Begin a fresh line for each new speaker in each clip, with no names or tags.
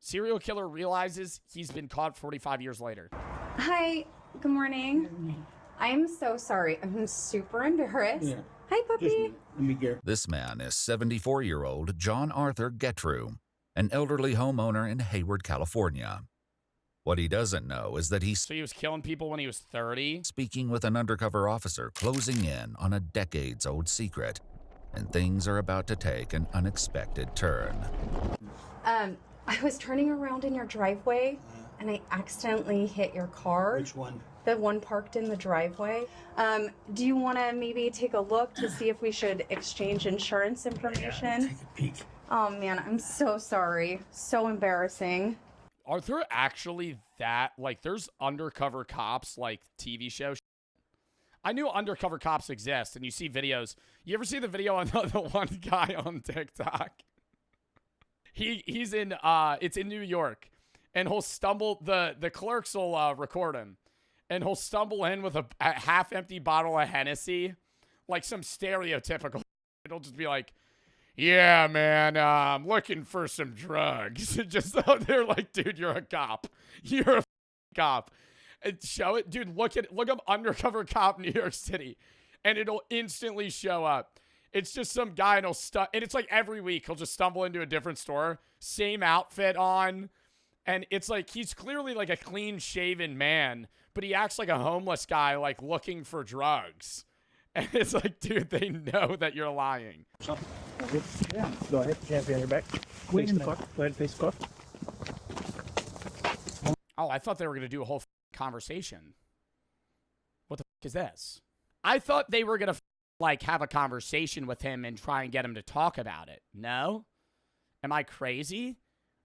Serial killer realizes he's been caught 45 years later.
Hi, good morning. I'm so sorry. I'm super embarrassed. Yeah. Hi, puppy.
Let me get.
This man is 74-year-old John Arthur Getrew, an elderly homeowner in Hayward, California. What he doesn't know is that
So he was killing people when he was 30?
Speaking with an undercover officer closing in on a decades-old secret, and things are about to take an unexpected turn.
I was turning around in your driveway, and I accidentally hit your car.
Which one?
The one parked in the driveway. Do you want to maybe take a look to see if we should exchange insurance information?
Yeah, take a peek.
Oh, man, I'm so sorry. So embarrassing.
Are there actually that, like, there's undercover cops, like, TV show? I knew undercover cops exist, and you see videos. You ever see the video on the one guy on TikTok? He's in, it's in New York, and he'll stumble, the clerks will record him, and he'll stumble in with a half-empty bottle of Hennessy, like some stereotypical. It'll just be like, yeah, man, I'm looking for some drugs. Just so they're like, dude, you're a cop. You're a cop. And show it. Dude, look up undercover cop New York City. And it'll instantly show up. It's just some guy and and it's like every week he'll just stumble into a different store. Same outfit on. And it's like, he's clearly like a clean shaven man, but he acts like a homeless guy, like looking for drugs. And it's like, dude, they know that you're lying.
Yeah, go ahead. Can't be on your back. Face the car. Go ahead, face the car.
Oh, I thought they were going to do a whole conversation. What the is this? I thought they were going to like have a conversation with him and try and get him to talk about it. No? Am I crazy?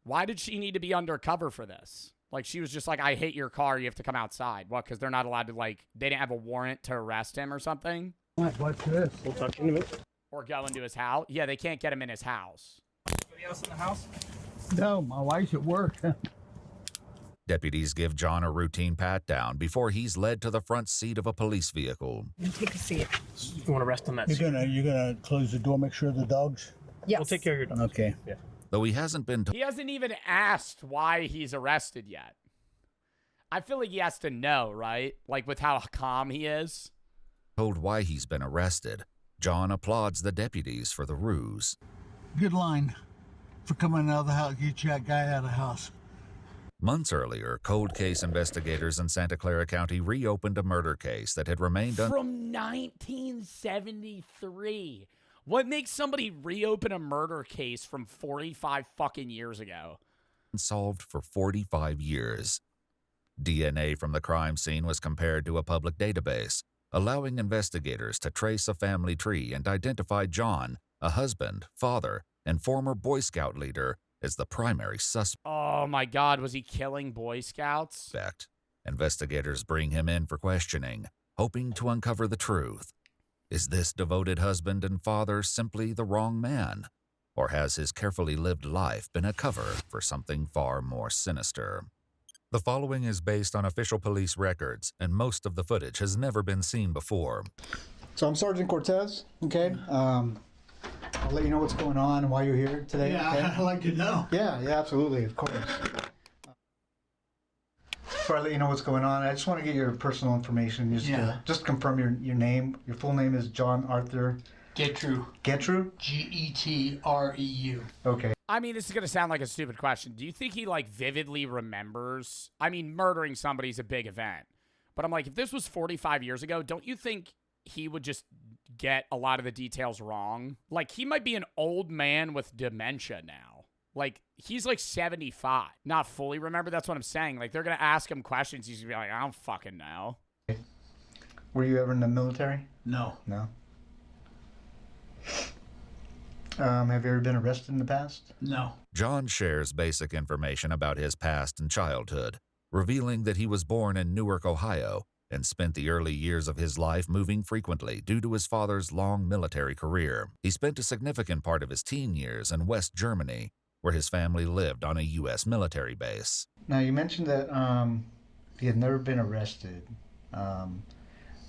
Why did she need to be undercover for this? Like, she was just like, I hate your car. You have to come outside. What? Because they're not allowed to, like, they didn't have a warrant to arrest him or something?
What's this? We'll talk to you in a minute.
Or go into his house? Yeah, they can't get him in his house.
Anybody else in the house? No, my wife's at work.
Deputies give John a routine pat-down before he's led to the front seat of a police vehicle.
Take a seat.
You want to rest on that seat?
You're gonna close the door, make sure the dogs.
Yes.
We'll take care of your dog.
Okay.
Yeah.
Though he hasn't been
He hasn't even asked why he's arrested yet. I feel like he has to know, right? Like, with how calm he is.
told why he's been arrested, John applauds the deputies for the ruse.
Good line for coming out of the house, get that guy out of the house.
Months earlier, cold case investigators in Santa Clara County reopened a murder case that had remained
from 1973. What makes somebody reopen a murder case from 45 fucking years ago?
unsolved for 45 years. DNA from the crime scene was compared to a public database, allowing investigators to trace a family tree and identify John, a husband, father, and former Boy Scout leader, as the primary suspect.
Oh my God, was he killing Boy Scouts?
Investigators bring him in for questioning, hoping to uncover the truth. Is this devoted husband and father simply the wrong man? Or has his carefully lived life been a cover for something far more sinister? The following is based on official police records, and most of the footage has never been seen before.
So I'm Sergeant Cortez, okay? I'll let you know what's going on and why you're here today.
Yeah,
okay?
I'd like to know.
Yeah, absolutely, of course. Before I let you know what's going on, I just want to get your personal information. Just confirm your name. Your full name is John Arthur
Getrew.
Getrew?
G-E-T-R-E-U.
Okay.
I mean, this is going to sound like a stupid question. Do you think he, like, vividly remembers? I mean, murdering somebody's a big event. But I'm like, if this was 45 years ago, don't you think he would just get a lot of the details wrong? Like, he might be an old man with dementia now. Like, he's like 75. Not fully remember. That's what I'm saying. Like, they're going to ask him questions. He's going to be like, I don't fucking know.
Were you ever in the military?
No.
No. Have you ever been arrested in the past?
No.
John shares basic information about his past and childhood, revealing that he was born in Newark, Ohio, and spent the early years of his life moving frequently due to his father's long military career. He spent a significant part of his teen years in West Germany, where his family lived on a U.S. military base.
Now, you mentioned that he had never been arrested.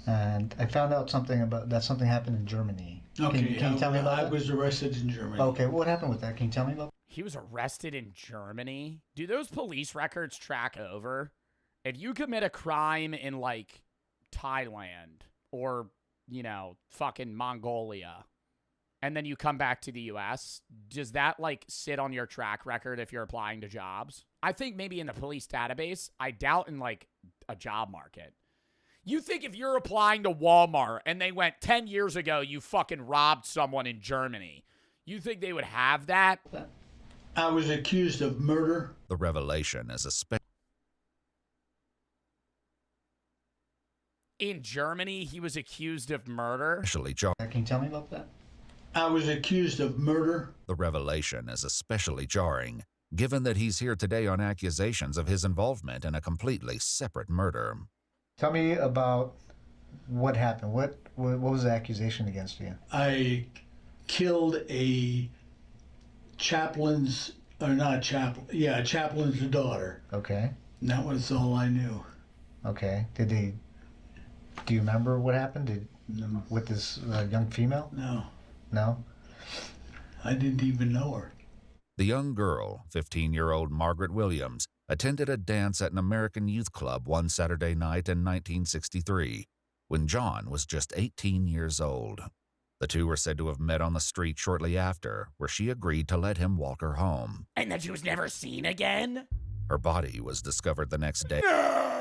And I found out something happened in Germany.
Okay.
Can you tell me about
I
that?
was arrested in Germany.
Okay, what happened with that? Can you tell me about
He was arrested in Germany. Do those police records track over? If you commit a crime in, like, Thailand or, you know, fucking Mongolia, and then you come back to the U.S., does that, like, sit on your track record if you're applying to jobs? I think maybe in the police database. I doubt in, like, a job market. You think if you're applying to Walmart and they went 10 years ago, you fucking robbed someone in Germany, you think they would have that?
I was accused of murder.
The revelation is
In Germany, he was accused of murder.
especially jarring.
Can you tell me about that?
I was accused of murder.
The revelation is especially jarring, given that he's here today on accusations of his involvement in a completely separate murder.
Tell me about what happened. What was the accusation against you?
I killed a chaplain's daughter.
Okay.
And that was all I knew.
Okay. Do you remember what happened?
No.
With this young female?
No,
No?
I didn't even know her.
The young girl, 15-year-old Margaret Williams, attended a dance at an American youth club one Saturday night in 1963, when John was just 18 years old. The two were said to have met on the street shortly after, where she agreed to let him walk her home.
And then she was never seen again?
Her body was discovered the next day.
No!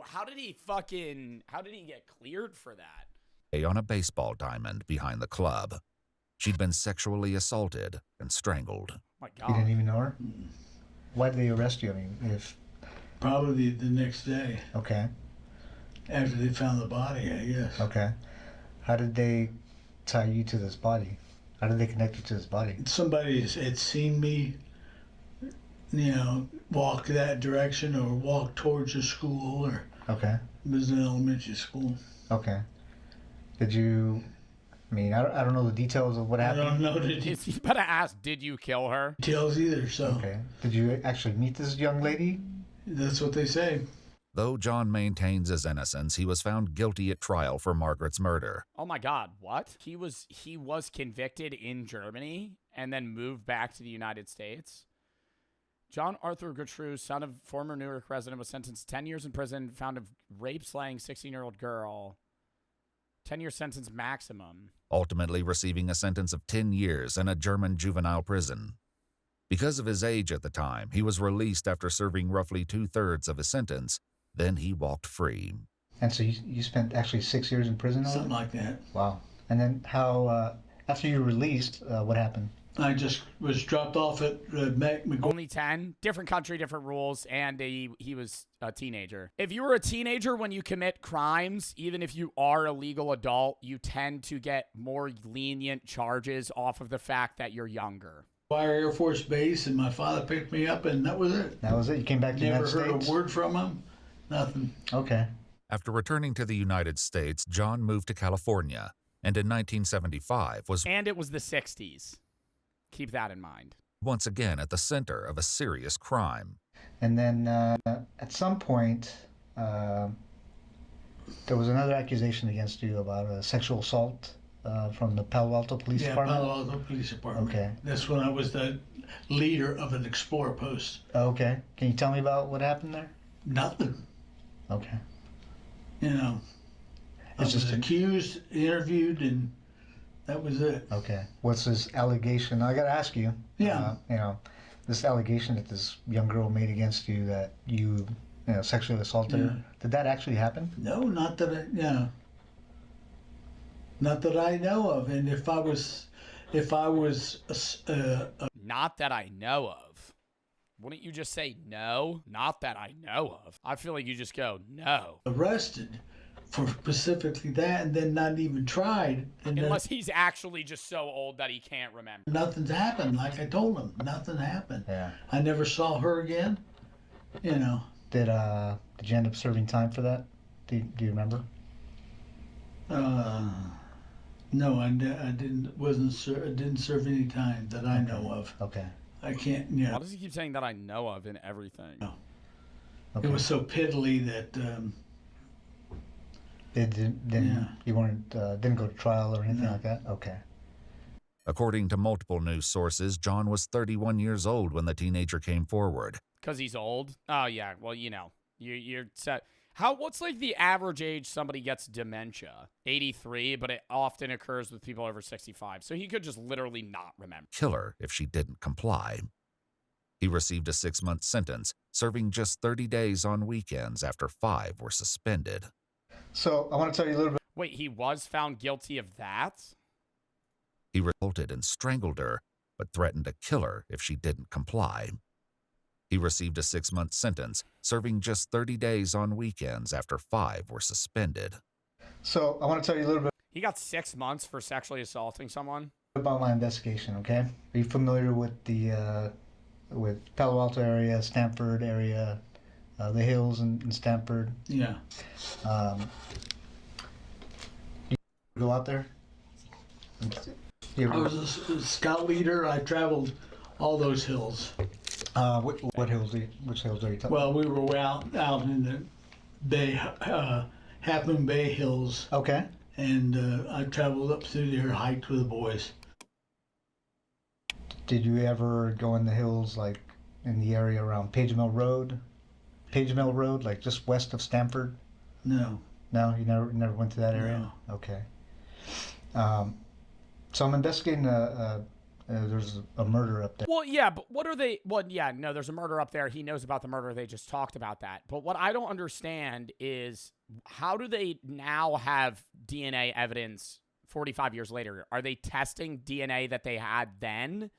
How did he get cleared for that?
On a baseball diamond behind the club. She'd been sexually assaulted and strangled.
Oh my
You
God.
didn't even know her? Why did they arrest you? I mean, if...
Probably the next day
Okay.
after they found the body, I guess.
Okay. How did they tie you to this body? How did they connect you to this body?
Somebody had seen me, you know, walk that direction or walk towards a school, or
Okay.
it was an elementary school.
Okay. Did you... I mean, I don't know the details of what
I
happened.
don't know the
You better ask, did you kill her?
details either, so
Okay. Did you actually meet this young lady?
that's what they say.
Though John maintains his innocence, he was found guilty at trial for Margaret's murder.
Oh my God, what? He was convicted in Germany and then moved back to the United States? John Arthur Gertrude, son of former Newark resident, was sentenced to 10 years in prison, found of rape slaying 16-year-old girl. 10-year sentence maximum.
Ultimately receiving a sentence of 10 years in a German juvenile prison. Because of his age at the time, he was released after serving roughly 2/3 of his sentence. Then he walked free.
And so you spent actually 6 years in prison? over
Something
there?
like that.
Wow. And then how, after you were released, what happened?
I just was dropped off at McGuire.
Only 10. Different country, different rules, and he was a teenager. If you were a teenager when you commit crimes, even if you are a legal adult, you tend to get more lenient charges off of the fact that you're younger.
Air Force Base, and my father picked me up, and that was it.
That was it? You came back to the
Never
United
heard
States?
a word from him. Nothing.
Okay.
After returning to the United States, John moved to California, and in 1975 was
And it was the 60s. Keep that in mind.
once again at the center of a serious crime.
And then at some point, there was another accusation against you about a sexual assault from the Palo Alto Police Department?
Palo Alto Police Department.
Okay.
That's when I was the leader of an Explorer post.
Okay. Can you tell me about what happened there?
Nothing.
Okay.
You know, I
It's
was
just a-
accused, interviewed, and that was it.
Okay. What's this allegation? I got to ask you.
Yeah.
This allegation that this young girl made against you that you sexually assaulted her. Did that actually happen?
No, not that not that I know of. And if I was
Not that I know of. Wouldn't you just say no? Not that I know of. I feel like you just go, no.
arrested for specifically that, and then not even tried, and then
Unless he's actually just so old that he can't remember.
nothing's happened. Like I told him, nothing happened.
Yeah.
I never saw her again. You know.
Did you end up serving time for that? Do you remember?
No, I didn't. I didn't serve any time that I know of.
Okay.
I can't.
Why does he keep saying that I know of in everything?
No.
Okay.
It was so piddly that
Didn't
Yeah.
you weren't didn't go to trial or anything
No.
like that? Okay.
According to multiple news sources, John was 31 years old when the teenager came forward.
Because he's old? Oh, yeah. Well, you know, you're set. What's like the average age somebody gets dementia? 83, but it often occurs with people over 65. So he could just literally not remember.
Kill her if she didn't comply. He received a 6-month sentence, serving just 30 days on weekends after 5 were suspended.
So I want to tell you a little bit.
Wait, he was found guilty of that?
He revolted and strangled her, but threatened to kill her if she didn't comply. He received a 6-month sentence, serving just 30 days on weekends after 5 were suspended.
So I want to tell you a little bit
He got 6 months for sexually assaulting someone?
about my investigation, okay? Are you familiar with the with Palo Alto area, Stanford area, the hills in Stanford?
Yeah.
You go out there? You
I
ever,
was a scout leader. I traveled all those hills.
what hills? Which hills are you talking?
Well, we were out in the Bay, Half Moon Bay Hills,
Okay.
and I traveled up through there, hiked with the boys.
Did you ever go in the hills, like in the area around Page Mill Road? Page Mill Road, like just west of Stanford?
No.
No, you never went to that area.
No.
Okay. So I'm investigating there's a murder up there.
Well, yeah, but what are they? Well, yeah, no, there's a murder up there. He knows about the murder. They just talked about that. But what I don't understand is how do they now have DNA evidence 45 years later? Are they testing DNA that they had then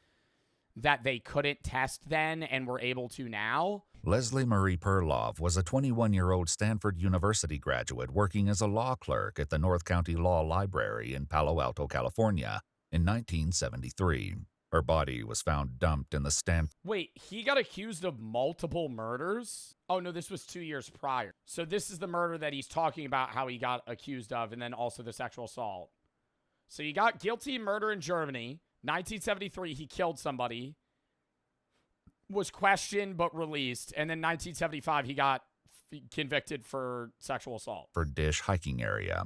that they couldn't test then and were able to now?
Leslie Marie Perlov was a 21-year-old Stanford University graduate working as a law clerk at the North County Law Library in Palo Alto, California in 1973. Her body was found dumped in the Stanford.
Wait, he got accused of multiple murders? Oh, no, this was 2 years prior. So this is the murder that he's talking about how he got accused of, and then also the sexual assault. So he got guilty of murder in Germany. 1973, he killed somebody. Was questioned but released. And then 1975, he got convicted for sexual assault.
Dish hiking area.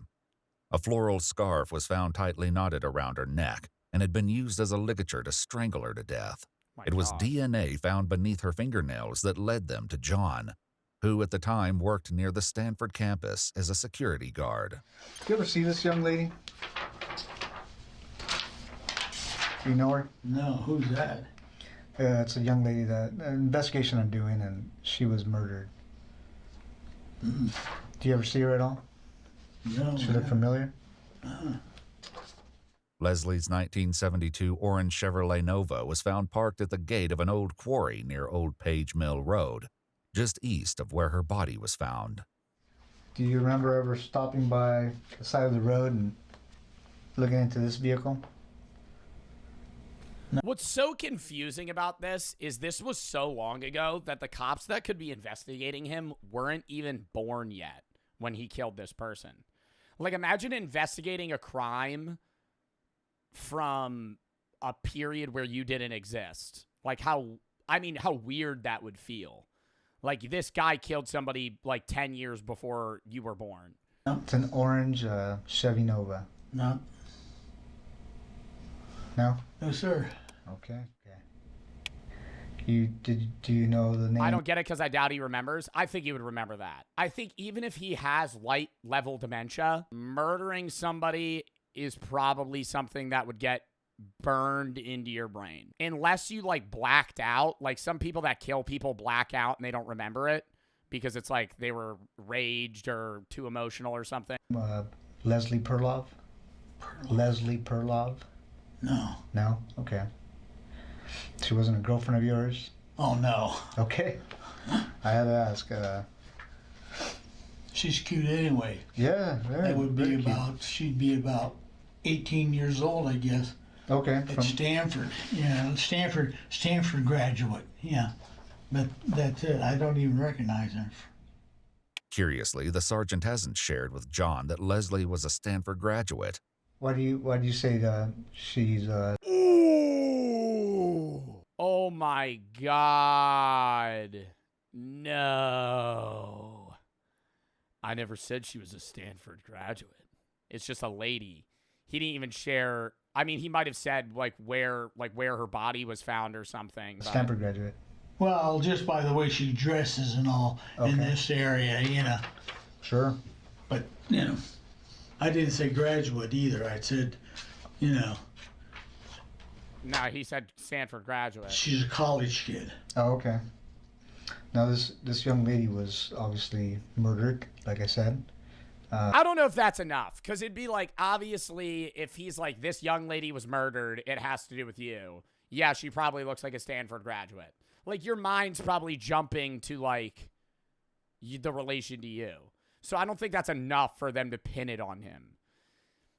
A floral scarf was found tightly knotted around her neck and had been used as a ligature to strangle her to death. It was DNA found beneath her fingernails that led them to John, who at the time worked near the Stanford campus as a security guard.
You ever see this young lady? Do you know her?
No, who's that?
It's a young lady that an investigation I'm doing, and she was murdered. Do you ever see her at all?
No.
She look familiar?
Leslie's 1972 orange Chevrolet Nova was found parked at the gate of an old quarry near Old Page Mill Road, just east of where her body was found.
Do you remember ever stopping by the side of the road and looking into this vehicle?
What's so confusing about this was so long ago that the cops that could be investigating him weren't even born yet when he killed this person. Like, imagine investigating a crime from a period where you didn't exist. Like, how weird that would feel. Like, this guy killed somebody like 10 years before you were born.
It's an orange Chevy Nova.
No.
No?
No, sir.
Okay. Do you know the name?
I don't get it because I doubt he remembers. I think he would remember that. I think even if he has light level dementia, murdering somebody is probably something that would get burned into your brain. Unless you like blacked out. Like some people that kill people black out and they don't remember it because it's like they were raged or too emotional or something.
Leslie Perlov? Leslie Perlov?
No.
No? Okay. She wasn't a girlfriend of yours?
Oh, no.
Okay. I had to ask.
She's cute anyway.
Yeah, very.
That would be
very cute.
she'd be about 18 years old, I guess.
Okay.
At Stanford. Yeah, Stanford graduate. Yeah. But that's it. I don't even recognize her.
Curiously, the sergeant hasn't shared with John that Leslie was a Stanford graduate.
Why do you say that she's
Ooh. Oh my God. No. I never said she was a Stanford graduate. It's just a lady. he didn't even share. I mean, he might have said like where her body was found or something. But
Stanford graduate.
Well, just by the way she dresses and all in this area, you know.
Sure.
But, you know, I didn't say graduate either. I said, you know,
no, he said Stanford graduate.
she's a college kid.
Oh, okay. Now this young lady was obviously murdered, like I said.
I don't know if that's enough, because it'd be like, obviously, if he's like, this young lady was murdered, it has to do with you. Yeah, she probably looks like a Stanford graduate. Like, your mind's probably jumping to, like, the relation to you. So I don't think that's enough for them to pin it on him.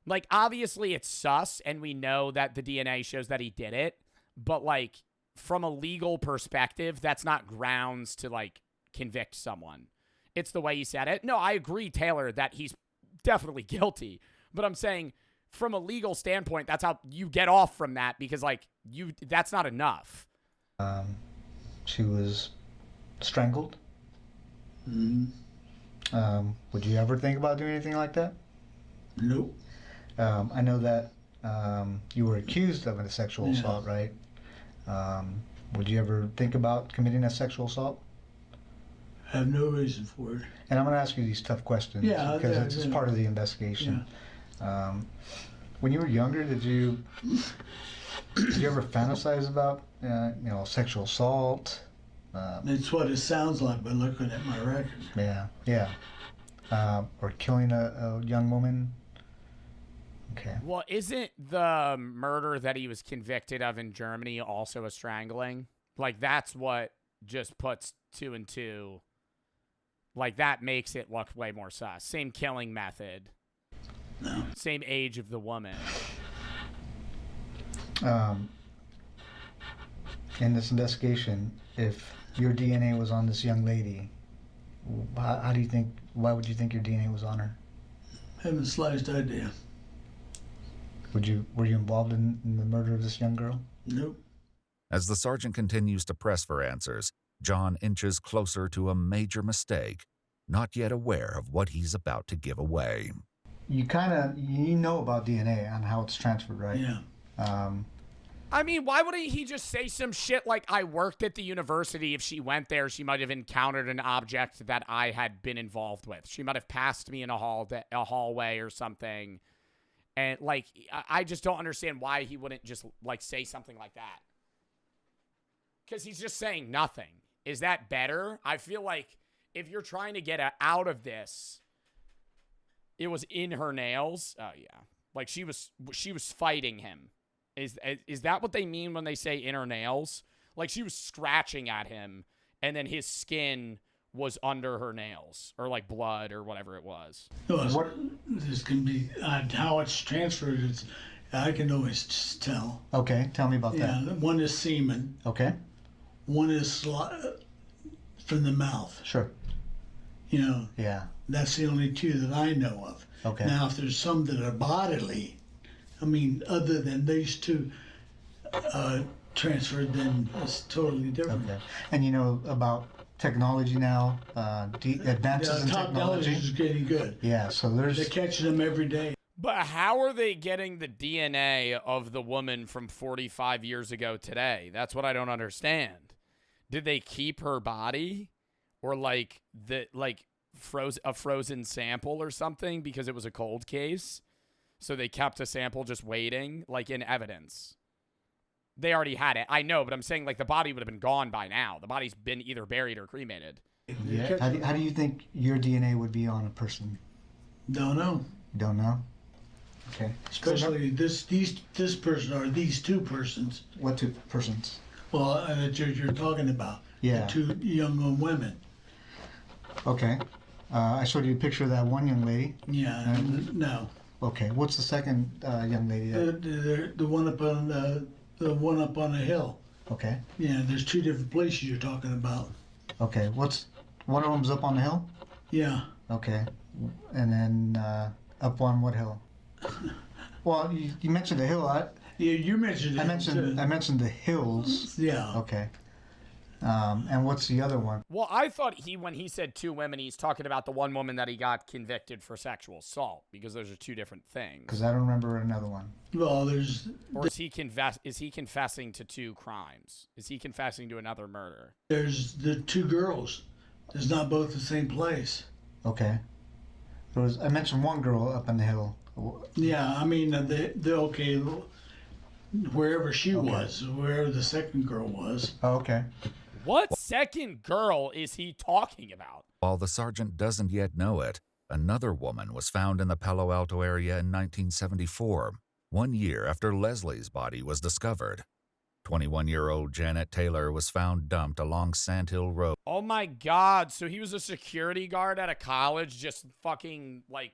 Like, obviously, it's sus, and we know that the DNA shows that he did it. But, like, from a legal perspective, that's not grounds to, like, convict someone. It's the way he said it. No, I agree, Taylor, that he's definitely guilty. But I'm saying, from a legal standpoint, that's how you get off from that, because, like, that's not enough.
She was strangled.
Mm-hmm.
Would you ever think about doing anything like that?
Nope.
I know that you were accused of a sexual assault, right? Would you ever think about committing a sexual assault?
I have no reason for it.
And I'm going to ask you these tough questions because it's part of the investigation.
Yeah.
When you were younger, did you ever fantasize about sexual assault?
It's what it sounds like by looking at my record.
Yeah. Or killing a young woman? Okay.
Well, isn't the murder that he was convicted of in Germany also a strangling? Like, that's what just puts 2 and 2. Like, that makes it look way more sus. Same killing method.
No.
Same age of the woman.
In this investigation, if your DNA was on this young lady, why would you think your DNA was on her?
Haven't the slightest idea.
Were you involved in the murder of this young girl?
Nope.
As the sergeant continues to press for answers, John inches closer to a major mistake, not yet aware of what he's about to give away.
You know about DNA and how it's transferred, right?
Yeah.
I mean, why wouldn't he just say some shit like, I worked at the university? If she went there, she might have encountered an object that I had been involved with. She might have passed me in a hallway or something. And, like, I just don't understand why he wouldn't just, like, say something like that. Because he's just saying nothing. Is that better? I feel like if you're trying to get out of this, it was in her nails. Oh, yeah. Like, she was fighting him. Is that what they mean when they say in her nails? Like, she was scratching at him, and then his skin was under her nails, or like blood, or whatever it was.
What this can be how it's transferred. I can always just tell.
Okay, tell me about that.
Yeah, one is semen.
Okay.
One is from the mouth.
Sure.
You know.
Yeah.
That's the only two that I know of.
Okay.
Now, if there's some that are bodily, I mean, other than these two transferred, then it's totally different.
Okay. And you know about technology now, advances in technology.
Is getting good.
Yeah, so
They're catching them every day.
But how are they getting the DNA of the woman from 45 years ago today? That's what I don't understand. Did they keep her body, or like a frozen sample or something because it was a cold case? So they kept a sample just waiting, like in evidence. They already had it. I know, but I'm saying like the body would have been gone by now. The body's been either buried or cremated.
Yeah. How do you think your DNA would be on a person?
Don't know.
Don't know? Okay.
Especially this person or these two persons.
What two persons?
Well, that you're talking about.
Yeah.
The two young women.
Okay. I showed you a picture of that one young lady.
Yeah. No.
Okay. What's the second young lady?
The one up on the one up on the hill.
Okay.
Yeah. There's two different places you're talking about.
Okay. One of them's up on the hill?
Yeah.
Okay. And then up on what hill? Well, you mentioned the hill.
Yeah, you mentioned it.
I mentioned the hills.
Yeah.
Okay. And what's the other one?
Well, I thought when he said 2 women, he's talking about the one woman that he got convicted for sexual assault, because those are 2 different things.
Because I don't remember another one.
Well, there's
Or is he confessing to 2 crimes? Is he confessing to another murder?
the 2 girls. It's not both the same place.
Okay. I mentioned one girl up on the hill.
Yeah, I mean, okay, wherever she was, wherever the second girl was.
Oh, okay.
What second girl is he talking about?
While the sergeant doesn't yet know it, another woman was found in the Palo Alto area in 1974, 1 year after Leslie's body was discovered. 21-year-old Janet Taylor was found dumped along Sandhill Road.
Oh my God. So he was a security guard at a college just fucking like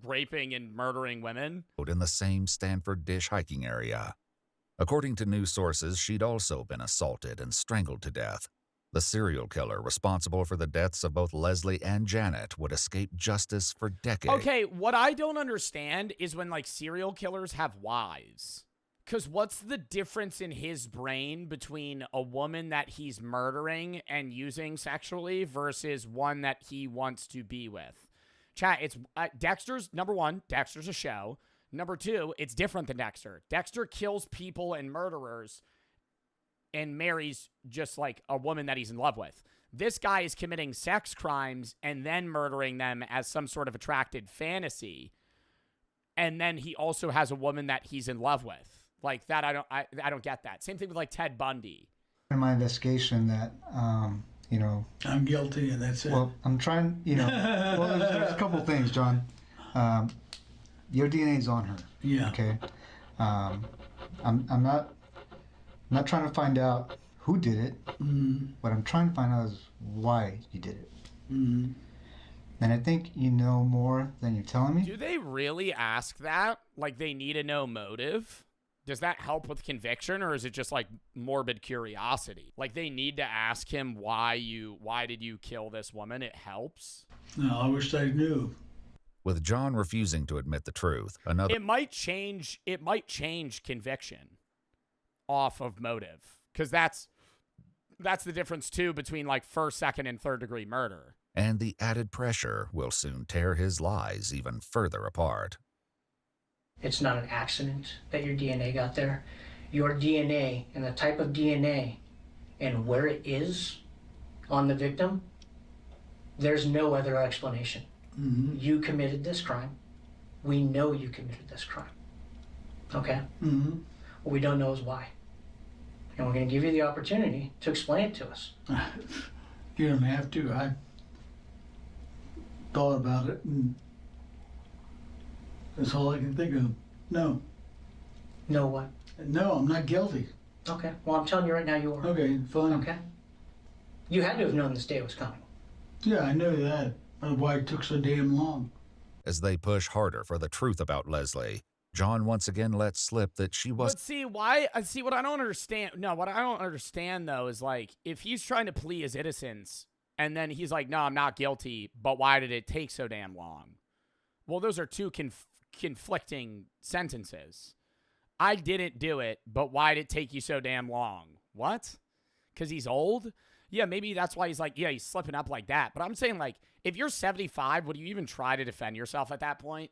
raping and murdering women?
In the same Stanford Dish hiking area. According to news sources, she'd also been assaulted and strangled to death. The serial killer responsible for the deaths of both Leslie and Janet would escape justice for decades.
Okay, what I don't understand is when like serial killers have wives. Because what's the difference in his brain between a woman that he's murdering and using sexually versus one that he wants to be with? Chat, it's Dexter's, number 1, Dexter's a show. Number 2, it's different than Dexter. Dexter kills people and murderers and marries just like a woman that he's in love with. This guy is committing sex crimes and then murdering them as some sort of attracted fantasy. And then he also has a woman that he's in love with. Like that, I don't get that. Same thing with like Ted Bundy.
In my investigation that, you know...
I'm guilty and that's it.
Well, I'm trying, you know... well, there's a couple things, John. Your DNA's on her.
Yeah.
Okay. I'm not trying to find out who did it. What I'm trying to find out is why you did it. And I think you know more than you're telling me.
Do they really ask that? Like they need to know motive? Does that help with conviction, or is it just like morbid curiosity? Like they need to ask him why did you kill this woman? It helps.
No, I wish I knew.
With John refusing to admit the truth, another...
It might change conviction off of motive. Because that's the difference too between like 1st, 2nd, and 3rd degree murder.
And the added pressure will soon tear his lies even further apart.
It's not an accident that your DNA got there. Your DNA and the type of DNA and where it is on the victim, there's no other explanation. You committed this crime. We know you committed this crime. Okay? What we don't know is why. And we're going to give you the opportunity to explain it to us.
You don't have to. I thought about it and that's all I can think of. No.
No what?
No, I'm not guilty.
Okay. Well, I'm telling you right now you are.
Okay, fine.
Okay? You had to have known this day was coming.
Yeah, I know that. That's why it took so damn long.
As they push harder for the truth about Leslie, John once again lets slip that she was...
But see, what I don't understand... No, what I don't understand, though, is like, if he's trying to plead his innocence, and then he's like, no, I'm not guilty, but why did it take so damn long? Well, those are 2 conflicting sentences. I didn't do it, but why did it take you so damn long? What? Because he's old? Yeah, maybe that's why he's like, yeah, he's slipping up like that. But I'm saying, like, if you're 75, would you even try to defend yourself at that point?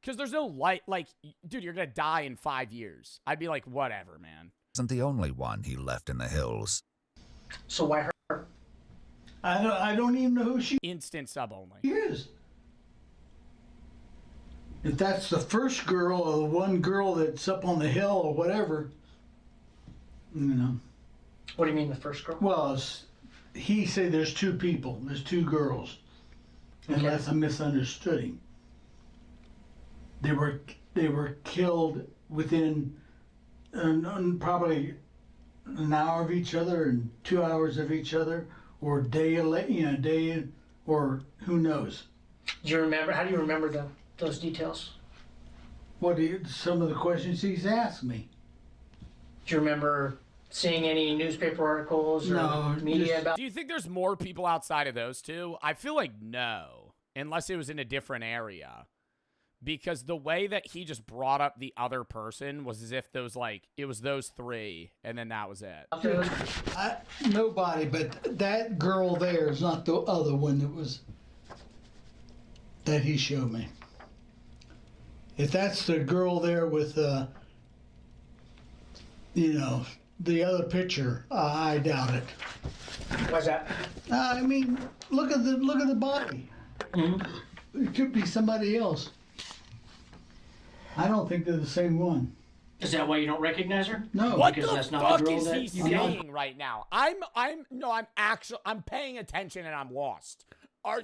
Because there's no light, like, dude, you're going to die in 5 years. I'd be like, whatever, man.
Wasn't the only one he left in the hills.
So why her?
I don't even know who she
Instant sub only.
is. If that's the first girl or the one girl that's up on the hill or whatever, you know.
What do you mean the first girl?
Well, he said there's 2 people. There's 2 girls. Unless I misunderstood him. They were killed within probably an hour of each other and 2 hours of each other, or day, or who knows.
Do you remember? How do you remember those details?
Some of the questions he's asked me.
Do you remember seeing any newspaper articles or media about?
Do you think there's more people outside of those 2? I feel like no, unless it was in a different area. because the way that he just brought up the other person was as if it was those three, and then that was it.
Nobody, but that girl there is not the other one that he showed me. If that's the girl there with, the other picture, I doubt it.
Why's that?
I mean, look at the body.
Mm-hmm.
It could be somebody else. I don't think they're the same one.
Is that why you don't recognize her?
No.
What
because
the
that's not the
fuck
girl
is
that
he
you know?
saying right now? I'm paying attention and I'm lost. Are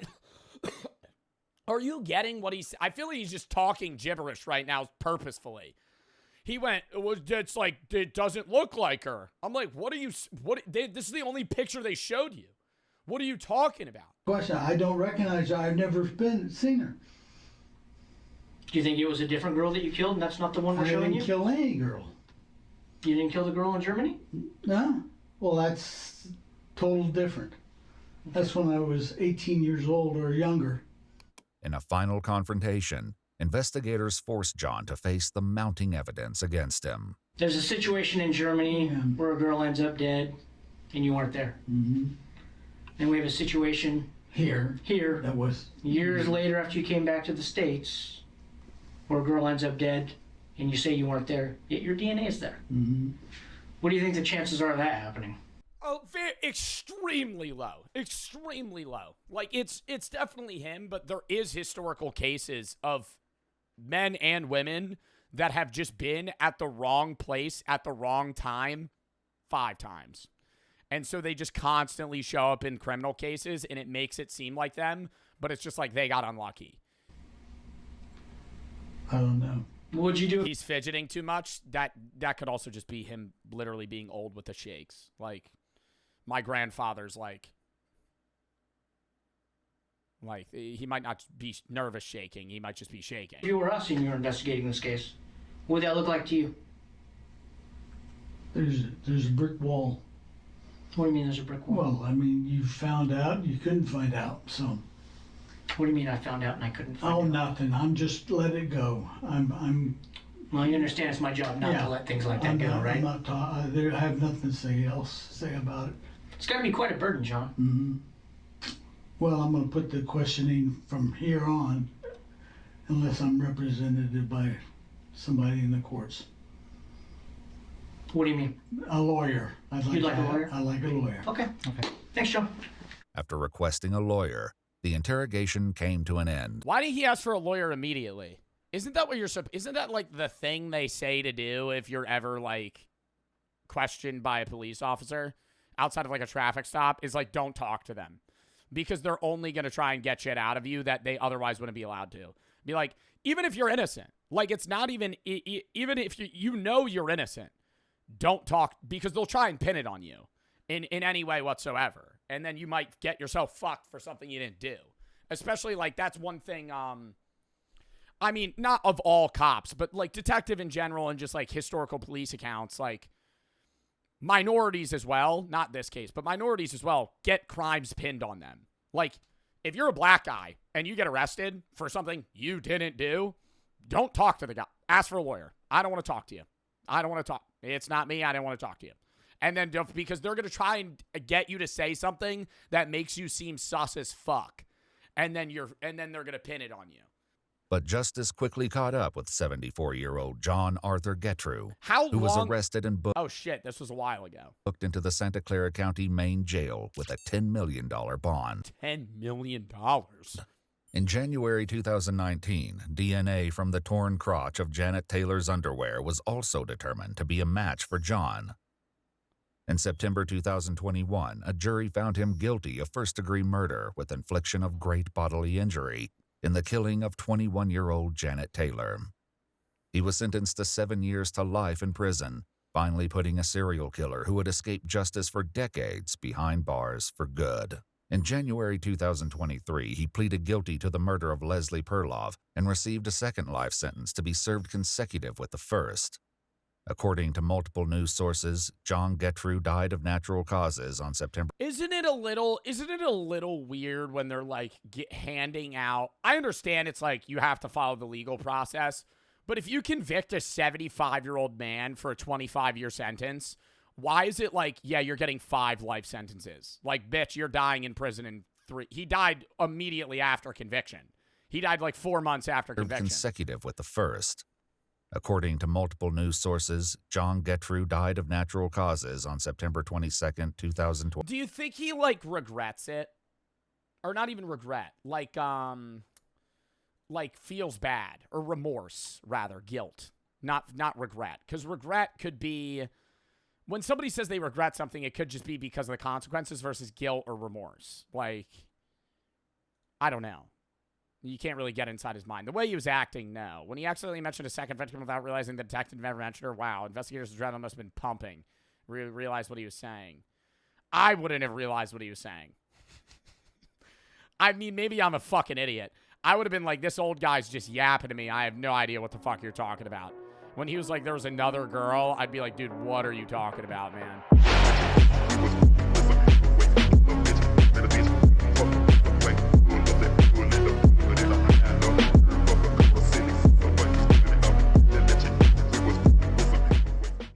you getting what he's? I feel like he's just talking gibberish right now purposefully. He went, it's like, it doesn't look like her. I'm like, this is the only picture they showed you. What are you talking about?
Question, I don't recognize her. I've never seen her.
Do you think it was a different girl that you killed and that's not the one we're
I
showing
didn't
you?
kill any girl.
You didn't kill the girl in Germany?
No. Well, that's total different. That's when I was 18 years old or younger.
In a final confrontation, investigators forced John to face the mounting evidence against him.
There's a situation in Germany where a girl ends up dead and you weren't there.
Mm-hmm.
And we have a situation
Here. That was
years later after you came back to the States where a girl ends up dead and you say you weren't there, yet your DNA is there.
Mm-hmm.
What do you think the chances are of that happening?
Oh, extremely low. Extremely low. Like, it's definitely him, but there is historical cases of men and women that have just been at the wrong place at the wrong time 5 times. And so they just constantly show up in criminal cases, and it makes it seem like them, but it's just like they got unlucky.
I don't know.
What would you do?
He's fidgeting too much. That could also just be him literally being old with the shakes. Like, my grandfather's like he might not be nervous shaking. He might just be shaking.
If you were us and you were investigating this case, what would that look like to you?
There's a brick wall.
What do you mean there's a brick wall?
Well, I mean, you found out, you couldn't find out, so.
What do you mean I found out and I couldn't find
Oh,
out?
nothing. I'm just let it go.
Well, you understand it's my job not to let things like that go, right?
I have nothing to say about it.
It's got to be quite a burden, John.
Mm-hmm. Well, I'm going to put the questioning from here on, unless I'm represented by somebody in the courts.
What do you mean?
A lawyer.
You'd like a lawyer?
I like a lawyer.
Okay. Thanks, John.
After requesting a lawyer, the interrogation came to an end.
Why didn't he ask for a lawyer immediately? Isn't that what isn't that like the thing they say to do if you're ever like questioned by a police officer outside of like a traffic stop, is like, don't talk to them, because they're only going to try and get shit out of you that they otherwise wouldn't be allowed to. Be like, even if you're innocent, like, it's not even even if you know you're innocent, don't talk, because they'll try and pin it on you in any way whatsoever. And then you might get yourself fucked for something you didn't do. Especially, like, that's one thing, I mean, not of all cops, but, like, detective in general and just, like, historical police accounts, like, minorities as well, not this case, but minorities as well, get crimes pinned on them. Like, if you're a black guy and you get arrested for something you didn't do, don't talk to the guy. Ask for a lawyer. I don't want to talk to you. I don't want to talk. It's not me. I don't want to talk to you. And then, because they're going to try and get you to say something that makes you seem sus as fuck. And then they're going to pin it on you.
But justice quickly caught up with 74-year-old John Arthur Getrew,
How
who was
long?
arrested and
Oh, shit. This was a while ago.
booked into the Santa Clara County Main Jail with a $10 million bond.
$10 million.
In January 2019, DNA from the torn crotch of Janet Taylor's underwear was also determined to be a match for John. In September 2021, a jury found him guilty of first-degree murder with infliction of great bodily injury in the killing of 21-year-old Janet Taylor. He was sentenced to 7 years to life in prison, finally putting a serial killer who had escaped justice for decades behind bars for good. In January 2023, he pleaded guilty to the murder of Leslie Perloff and received a second life sentence to be served consecutive with the first. According to multiple news sources, John Getru died of natural causes on September.
Isn't it a little weird when they're like handing out? I understand it's like you have to follow the legal process, but if you convict a 75-year-old man for a 25-year sentence, why is it like, yeah, you're getting 5 life sentences? Like, bitch, you're dying in prison in 3. He died immediately after conviction. He died like 4 months after conviction.
Consecutive with the first. According to multiple news sources, John Getru died of natural causes on September 22nd, 2012.
Do you think he like regrets it? Or not even regret, like feels bad, or remorse rather, guilt, not regret. Cuz regret could be when somebody says they regret something, it could just be because of the consequences versus guilt or remorse. Like, I don't know. You can't really get inside his mind. The way he was acting, no. When he accidentally mentioned a second victim without realizing the detective never mentioned her, wow, investigators' adrenaline must have been pumping. Realized what he was saying. I wouldn't have realized what he was saying. I mean, maybe I'm a fucking idiot. I would have been like, this old guy's just yapping to me. I have no idea what the fuck you're talking about. When he was like, there was another girl, I'd be like, dude, what are you talking about, man?